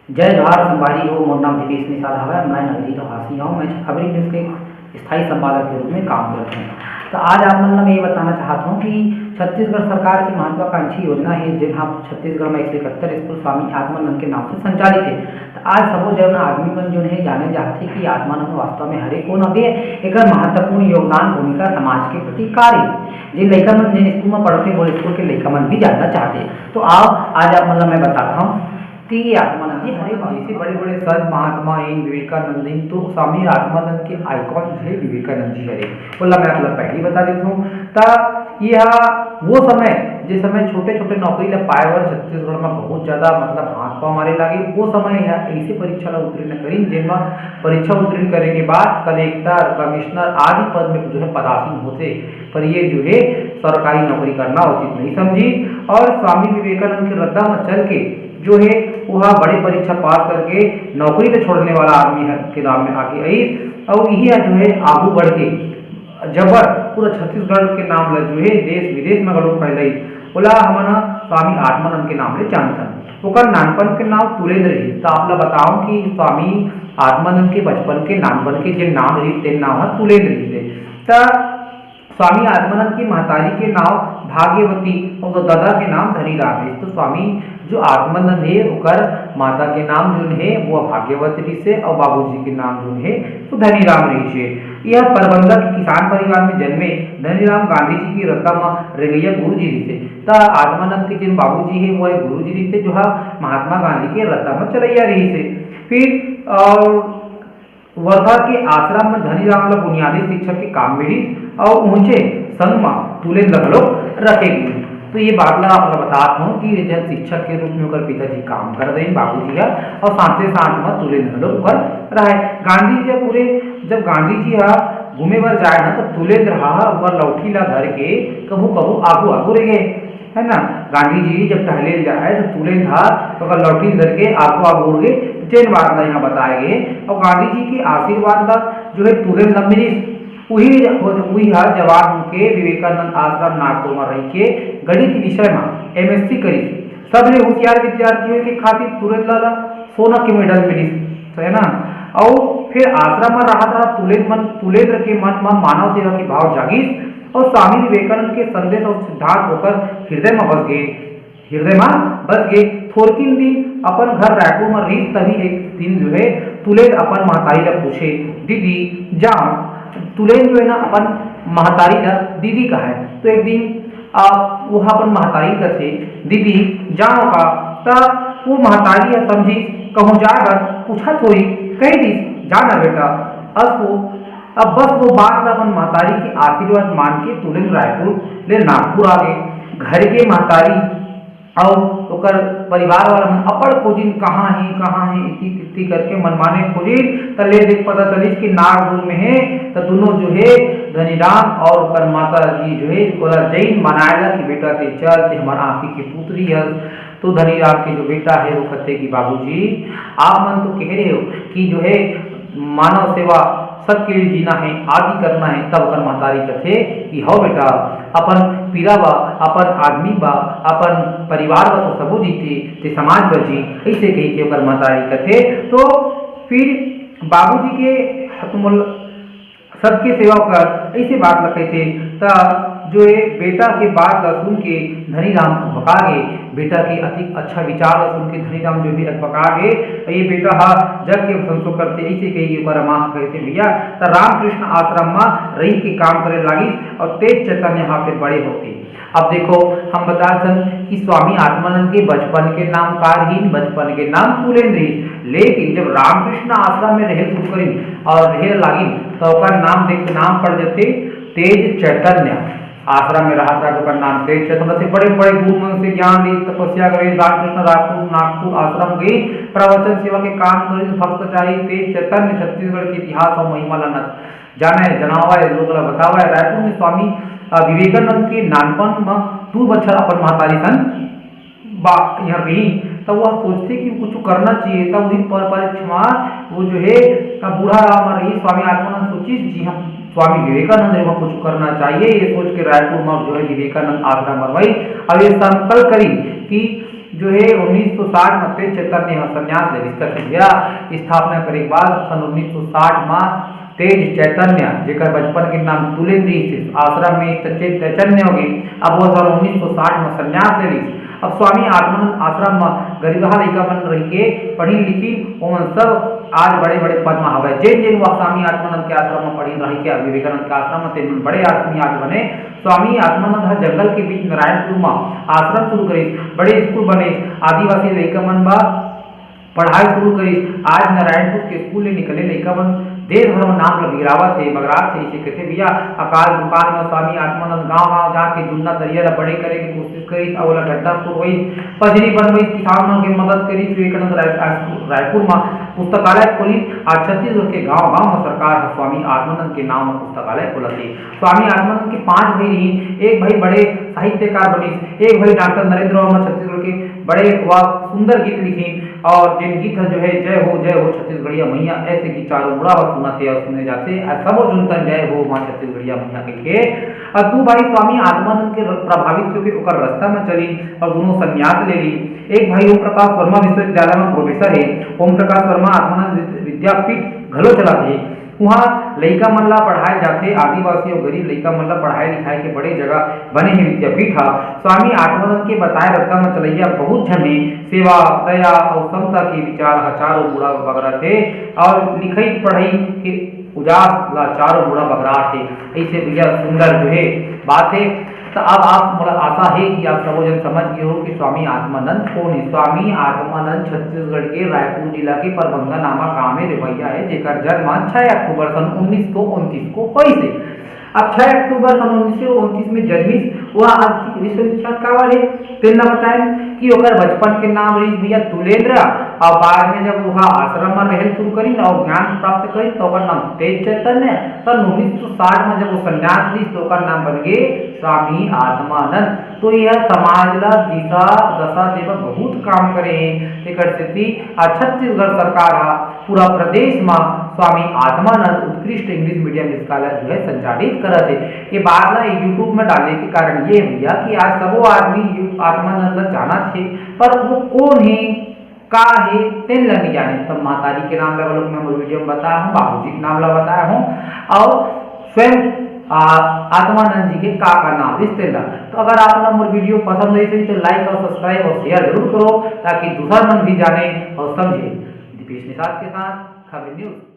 जय जोहार संभारी हो। मोर नाम दिपेश निषाद हवै। मैं नगरी रहवासी हूँ। मैं खबरी न्यूज़ के एक स्थायी संपादक के रूप में काम करता हूँ। तो आज आप मतलब मैं ये बताना चाहता हूँ कि छत्तीसगढ़ सरकार की महत्वाकांक्षी योजना है जहाँ छत्तीसगढ़ में 171 स्कूल स्वामी आत्मानंद के नाम से संचालित है। तो आज सबो जन आदमी मन जो है जाने चाहते कि आत्मानंद वास्तव में हरे कौन हवे, एक महत्वपूर्ण योगदान भूमिका समाज के प्रति कार्य जिन लड़का मन जिन स्कूल में पढ़ते वो स्कूल के लड़का मन भी जानना चाहते। तो आओ आज आप मतलब मैं बताता हूँ कि आत्मानंद जी हरे जैसे बड़े बड़े संत महात्मा इन विवेकानंद इन तो स्वामी आत्मानंद के आइकॉन जो है विवेकानंद जी हरे बोला मैं मतलब पहले ही बता देता हूँ। ता यह वो समय जिस समय छोटे छोटे नौकरी ला पाए और छत्तीसगढ़ में बहुत ज्यादा मतलब हाथ पाँव मारे लगे वो समय यह ऐसे परीक्षा ला उत्तीर्ण करी जिनमें परीक्षा उत्तीर्ण करने के बाद कलेक्टर कमिश्नर आदि पद में जो है पदासीन होते, पर ये जो है सरकारी नौकरी करना उचित नहीं समझी और स्वामी विवेकानंद के रद्दा में चल के जो है वह बड़ी परीक्षा पास करके नौकरी तो छोड़ने वाला आदमी है के नाम में आगे आई और यही जो है आगू बढ़ के जबर पूरा छत्तीसगढ़ के नाम ला जो है देश विदेश में लोग फैलाई बोला हमन स्वामी आत्मानंद के नाम ले जानथन। ओकर नानपन के नाम तुलेंद्र जी। तो आप ला बताओ कि स्वामी आत्मानंद के बचपन के नानपन के जो नाम रही तेन नाम है तुलेंद्र जी से। तो स्वामी आत्मानंद की महतारी के नाम भाग्यवती और दादा के नाम धनीराम है। तो स्वामी जो आत्मानंद है ओकर माता के नाम जो है वो भाग्यवती से और बाबूजी के नाम जो है वो धनीराम रही से। यह प्रबंधक किसान परिवार में जन्मे धनीराम गांधी जी की रत्ता में रेगैया गुरु जी से। तो आत्मानंद के जिन बाबूजी है वो गुरु जी से जो है महात्मा गांधी के रत्ता में चलैया रही से। फिर और वर्धा के आश्रम में धनीराम ला बुनियादी शिक्षा के काम में ही और ऊंचे संग में तुलेंद्र लोग रखेगी। तो ये बात ला आप बताता हूँ कि जब शिक्षक के रूप में उनकर पिताजी काम कर रहे हैं बाबूजी है और साथ ही साथ में तुलेंद्र लोग कर रहे। गांधी जी पूरे जब गांधी जी घूमे बर जाए ना तो तुलेंद्र ऊपर लौठी ला धर के कभू कभू आगू आगू रह गए है ना। गांधी जी जब टहले जाए तो तुलेंद्र तो लौठी धर के आगू आगू उड़ गए। चैन बात ला यहाँ बताए गए और गांधी जी की आशीर्वाद ला जो है तुलेंद्र मिली वही जवान के विवेकानंद आश्रम नागपुर में रह के गणित विषय में MSc करी। सबले होशियार विद्यार्थियों के खातिर तुलेंद्र ला सोना के मेडल मिली है ना। और फिर आश्रम में रहा तुलेंद्र के मन में मानव सेवा की भाव जागीस और स्वामी विवेकानंद के संदेश और सिद्धांत होकर हृदय में बस गए। थोड़किन दिन अपन घर रायपुर में रही तभी एक दिन जो है तुलेंद्र अपन महतारी ला पूछे दीदी जाओ। तुलेंद्र जो है ना अपन महतारी ला दीदी का है। तो एक दिन वह अपन महतारी का थे दीदी जाओ का तब वो महतारी समझी कहूँ जाकर पूछा थोड़ी कही दी जाना बेटा अब बस वो बात अपन महतारी के आशीर्वाद मान के तुलेंद्र रायपुर ले नागपुर आ गए। घर के महतारी और ओकर परिवार वाला मन अपड़ खोजिन कहाँ है इति करके मनमाने खोजिन तो ले देख पता चलिस कि नागपुर में है। तो दोनों जो है धनीराम और ओकर माता जी जो है ओला जैन मनाएला कि बेटा ते चल ते हमार आँखी की पुत्री है। तो धनीराम के जो बेटा है वो कहते कि बाबूजी आप मन तो कह रहे हो कि जो है मानव सेवा सबके लिए जीना है आदि करना है। तब अपन महतारी कथे कि हो बेटा अपन पीरा बा अपन आदमी बा अपन परिवार बा तो सबो जीते ते समाज बची ऐसे कही के ओकर महतारी कथे। तो फिर बाबूजी के सबके सेवा कर ऐसे बात लगे थे। ता जो है बेटा के बात ला सुन के धनीराम बका गए। बेटा के अति अच्छा विचार ला सुन के धनीराम जो भी बका गए। ये बेटा जग के संसो करते ऐसे कही माँ कहते भैया तो रामकृष्ण आश्रम में रही के काम करे लगी और तेज चैतन्य यहाँ पे बड़े होते। अब देखो हम बता सन कि स्वामी आत्मानंद के बचपन के नाम कारहीन बचपन के नाम तुलेंद्र, लेकिन जब रामकृष्ण आश्रम में रहे शुरू करी और रहे लगी तो नाम देख नाम पड़ जाते तेज चैतन्य। आश्रम में रहा था तो नाम तेज चैतन्य से बड़े बड़े गुरु मन से ज्ञान ली तपस्या करे। रामकृष्ण नागपुर आश्रम गई प्रवचन सेवा के काम करे भक्त चाहिए। तेज चैतन्य छत्तीसगढ़ के इतिहास और महिमा ला जाने जनावा लोग बतावा। रायपुर में स्वामी विवेकानंद के नानपन में 2 बच्चा अपन महतारी सन यहाँ रही तब वह सोचते कि कुछ करना चाहिए। तब वही परीक्षा वो जो है बूढ़ा रही स्वामी आत्मानंद सोची जी हम स्वामी विवेकानंद ने कुछ करना चाहिए। ये सोच के रायपुर में जो है विवेकानंद आश्रम बनवाई और ये संकल्प करी कि जो है 1960 में तेज चैतन्य संन्यास ले इसका भैया स्थापना करे के बाद सन 1960 में तेज चैतन्य जेकर बचपन के नाम तुलेंद्री स्थित आश्रम में तेज चैतन्य हो गई। अब वो सन 1960 में संन्यास ले ली। अब स्वामी आत्मानंद आश्रम में गरीबहा लड़का बन रही के पढ़ी लिखी ओमन सब आज बड़े बड़े पद में हवे। जिन जिन वह स्वामी आत्मानंद के आश्रम में पढ़ी रही के विवेकानंद के आश्रम में तेन बड़े आदमी आज बने। स्वामी आत्मानंद हर जंगल के बीच नारायणपुर में आश्रम शुरू करी, बड़े स्कूल बने, आदिवासी लड़का मन बा पढ़ाई शुरू करी। आज नारायणपुर के स्कूल ले निकले लड़का मन देश भर में नाम बिगरावा थे बगरात थे। इसे कहते भैया अकाल दुकान में स्वामी आत्मानंद गांव गांव जाके जुन्ना दरिया ला बड़े करे की कोशिश करी और गड्ढा पुरवई पजरी बनवई किसानों की मदद करी। विवेकानंद रायपुर में पुस्तकालय खोली। आज छत्तीसगढ़ के गांव गांव में सरकार स्वामी आत्मानंद के नाम में पुस्तकालय खोलती। स्वामी आत्मानंद के 5 भाई रही, एक भाई बड़े साहित्यकार बनी, एक भाई डॉक्टर नरेंद्र वर्मा छत्तीसगढ़ के बड़े सुंदर गीत लिखी और जिन गीत जो है जय हो छत्तीसगढ़िया मैया ऐसे गीत चारों बुरा सुना थे और सुने जाते सब जुनतन जय हो माँ छत्तीसगढ़िया मैया के। और तू भाई स्वामी आत्मानंद के प्रभावित होकर ओकर रास्ता में चली और दोनों संन्यास ले ली। एक भाई ओम प्रकाश वर्मा विश्वविद्यालय में प्रोफेसर है। ओम प्रकाश वर्मा आत्मानंद विद्यापीठ घलो चलाते। वहाँ लड़का मन ला पढ़ाए जाते, आदिवासी और गरीब लड़का मन ला पढ़ाई लिखाई के बड़े जगह बने हैं विद्यापीठ। स्वामी आत्मानंद के बताए रत्ता में चलैया बहुत जन है। सेवा दया और समता के विचार चारों बूढ़ा बगरा थे और लिखाई पढ़ाई के उजास ला चारों बूढ़ा बगरा थे। ऐसे भैया सुंदर जो है बात है। तो अब आप मोला आशा है कि आप सब जन समझ गए हो कि स्वामी आत्मानंद कौन है। स्वामी आत्मानंद छत्तीसगढ़ के रायपुर जिला के परबंगा नामा गाँव में रेवैया है, जेकर जन्म 6 अक्टूबर सन 1929 को हुई से। अब 6 अक्टूबर सन 1929 में जन्मिस वह आज विश्वविख्यात कावर है। तेना बताए कि ओकर बचपन के नाम रही भैया तुलेंद्र और बाद में जब वह आश्रम में रहल शुरू करी और ज्ञान प्राप्त करी तो ओकर नाम तेज चैतन्य। सन 1960 में जब वो संन्यास ली तो ओकर नाम बन गए स्वामी आत्मानंद। तो यह समाज ला दिशा दशा देवा बहुत काम करे हैं। एक स्थिति छत्तीसगढ़ सरकार पूरा प्रदेश में स्वामी आत्मानंद उत्कृष्ट इंग्लिश मीडियम विद्यालय जो है संचालित करत है। ये बात ना यूट्यूब में डालने के कारण ये भैया कि आज सबो आदमी आत्मानंद जाना थे, पर वो कौन है का है तेन लग जाने। तब माताजी के नाम लगा मैं वीडियो में बताया हूँ, बाबूजी के नाम ला बताया हूँ और स्वयं आत्मानंद जी के का नाम रिश्ते ला। तो अगर आप लोग मोर वीडियो पसंद आई तो लाइक और सब्सक्राइब और शेयर जरूर करो ताकि दूसरा मन भी जाने और समझे। दीपेश निषाद के साथ खबर न्यूज।